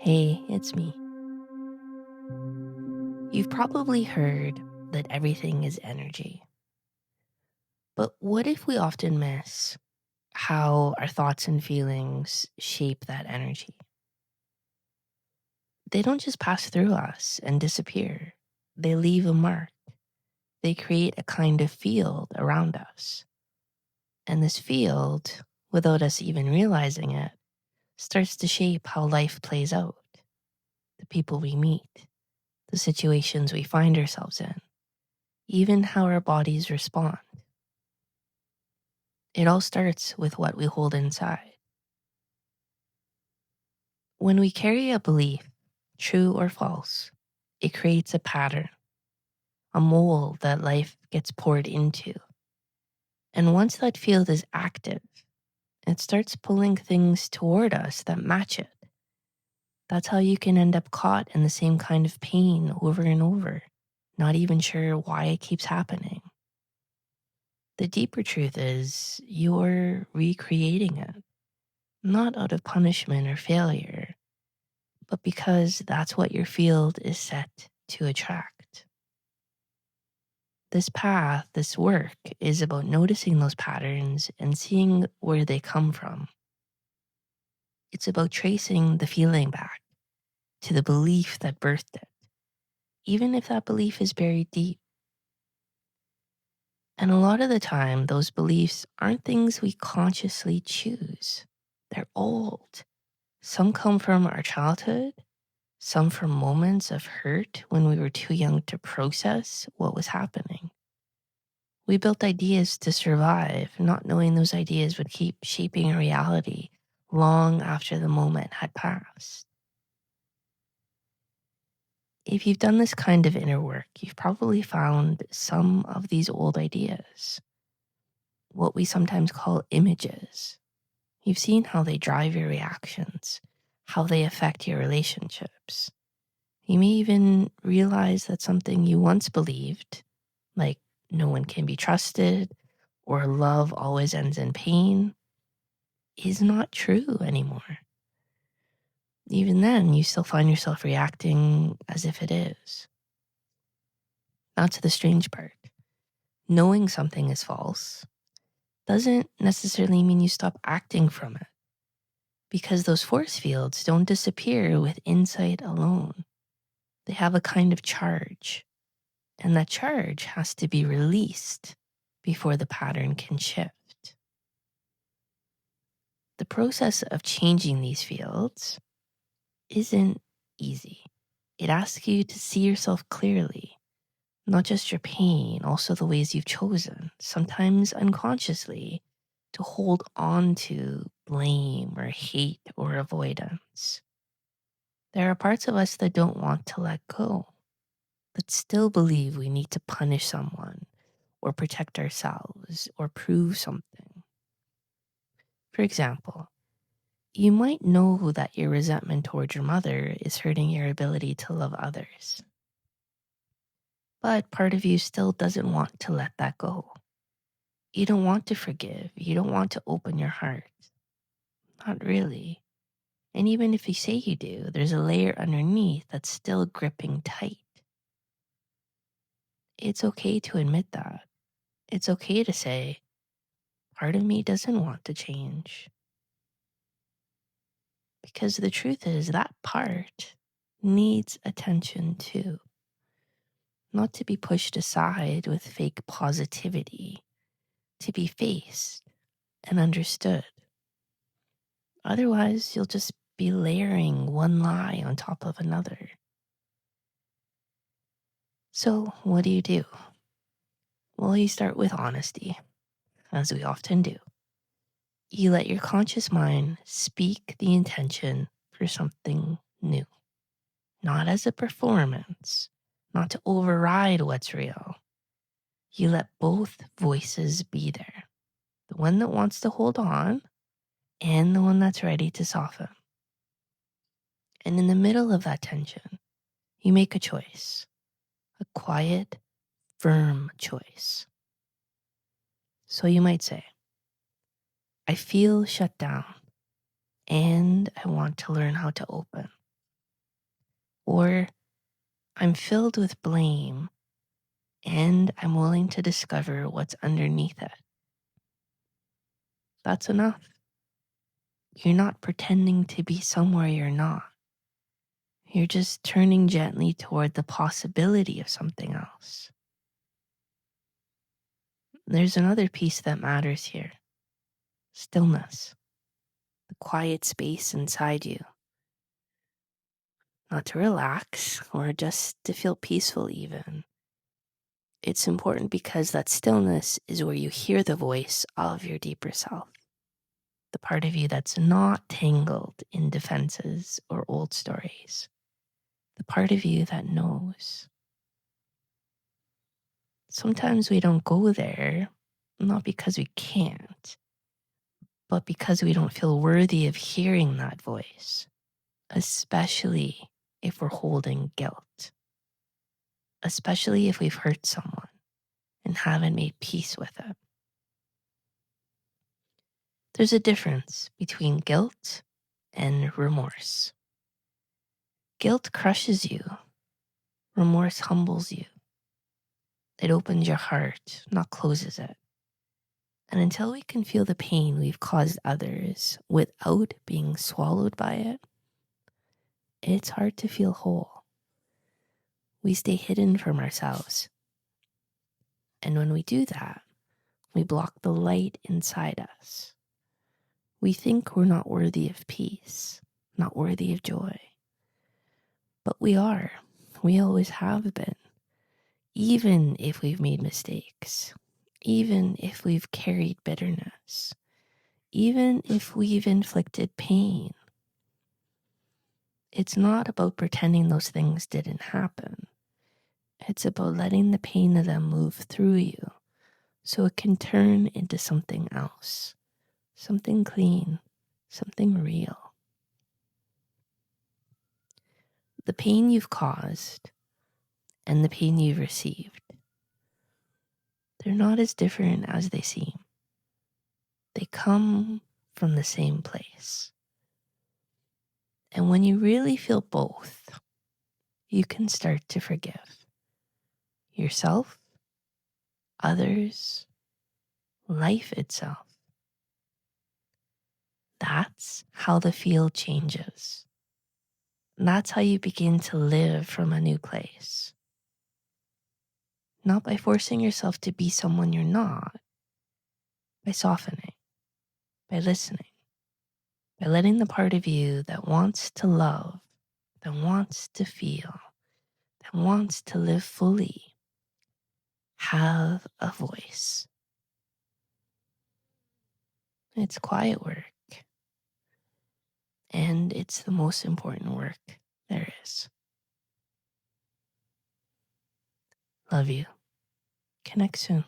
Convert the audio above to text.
Hey, it's me. You've probably heard that everything is energy. But what if we often miss how our thoughts and feelings shape that energy? They don't just pass through us and disappear, they leave a mark. They create a kind of field around us. And this field, without us even realizing it, starts to shape how life plays out, the people we meet, the situations we find ourselves in, even how our bodies respond. It all starts with what we hold inside. When we carry a belief, true or false, it creates a pattern, a mold that life gets poured into. And once that field is active, it starts pulling things toward us that match it. That's how you can end up caught in the same kind of pain over and over, not even sure why it keeps happening. The deeper truth is you're recreating it, not out of punishment or failure, but because that's what your field is set to attract. This path, this work, is about noticing those patterns and seeing where they come from. It's about tracing the feeling back to the belief that birthed it, even if that belief is buried deep. And a lot of the time, those beliefs aren't things we consciously choose. They're old. Some come from our childhood, some from moments of hurt when we were too young to process what was happening. We built ideas to survive, not knowing those ideas would keep shaping our reality long after the moment had passed. If you've done this kind of inner work, you've probably found some of these old ideas, what we sometimes call images. You've seen how they drive your reactions, how they affect your relationships. You may even realize that something you once believed, like no one can be trusted or love always ends in pain, is not true anymore. Even then, you still find yourself reacting as if it is. That's the strange part. Knowing something is false doesn't necessarily mean you stop acting from it, because those force fields don't disappear with insight alone. They have a kind of charge, and that charge has to be released before the pattern can shift. The process of changing these fields isn't easy. It asks you to see yourself clearly, not just your pain, also the ways you've chosen, sometimes unconsciously, to hold on to blame or hate or avoidance. There are parts of us that don't want to let go, that still believe we need to punish someone or protect ourselves or prove something. For example, you might know that your resentment towards your mother is hurting your ability to love others. But part of you still doesn't want to let that go. You don't want to forgive. You don't want to open your heart. Not really. And even if you say you do, there's a layer underneath that's still gripping tight. It's okay to admit that. It's okay to say, part of me doesn't want to change. Because the truth is, that part needs attention too. Not to be pushed aside with fake positivity, to be faced and understood. Otherwise, you'll just be layering one lie on top of another. So, what do? Well, you start with honesty, as we often do. You let your conscious mind speak the intention for something new, not as a performance, not to override what's real. You let both voices be there, the one that wants to hold on and the one that's ready to soften. And in the middle of that tension, you make a choice, a quiet, firm choice. So you might say, I feel shut down and I want to learn how to open. Or I'm filled with blame and I'm willing to discover what's underneath it. That's enough. You're not pretending to be somewhere you're not. You're just turning gently toward the possibility of something else. There's another piece that matters here: stillness, the quiet space inside you. Not to relax or just to feel peaceful, even. It's important because that stillness is where you hear the voice of your deeper self, the part of you that's not tangled in defenses or old stories, the part of you that knows. Sometimes we don't go there, not because we can't, but because we don't feel worthy of hearing that voice, especially if we're holding guilt, especially if we've hurt someone and haven't made peace with it. There's a difference between guilt and remorse. Guilt crushes you. Remorse humbles you. It opens your heart, not closes it. And until we can feel the pain we've caused others without being swallowed by it, it's hard to feel whole. We stay hidden from ourselves. And when we do that, we block the light inside us. We think we're not worthy of peace, not worthy of joy. But we are. We always have been. Even if we've made mistakes, even if we've carried bitterness, even if we've inflicted pain. It's not about pretending those things didn't happen. It's about letting the pain of them move through you so it can turn into something else, something clean, something real. The pain you've caused and the pain you've received, they're not as different as they seem. They come from the same place. And when you really feel both, you can start to forgive yourself, others, life itself. That's how the field changes. That's how you begin to live from a new place. Not by forcing yourself to be someone you're not, by softening, by listening, by letting the part of you that wants to love, that wants to feel, that wants to live fully, have a voice. It's quiet work, and it's the most important work there is. Love you. Connect soon.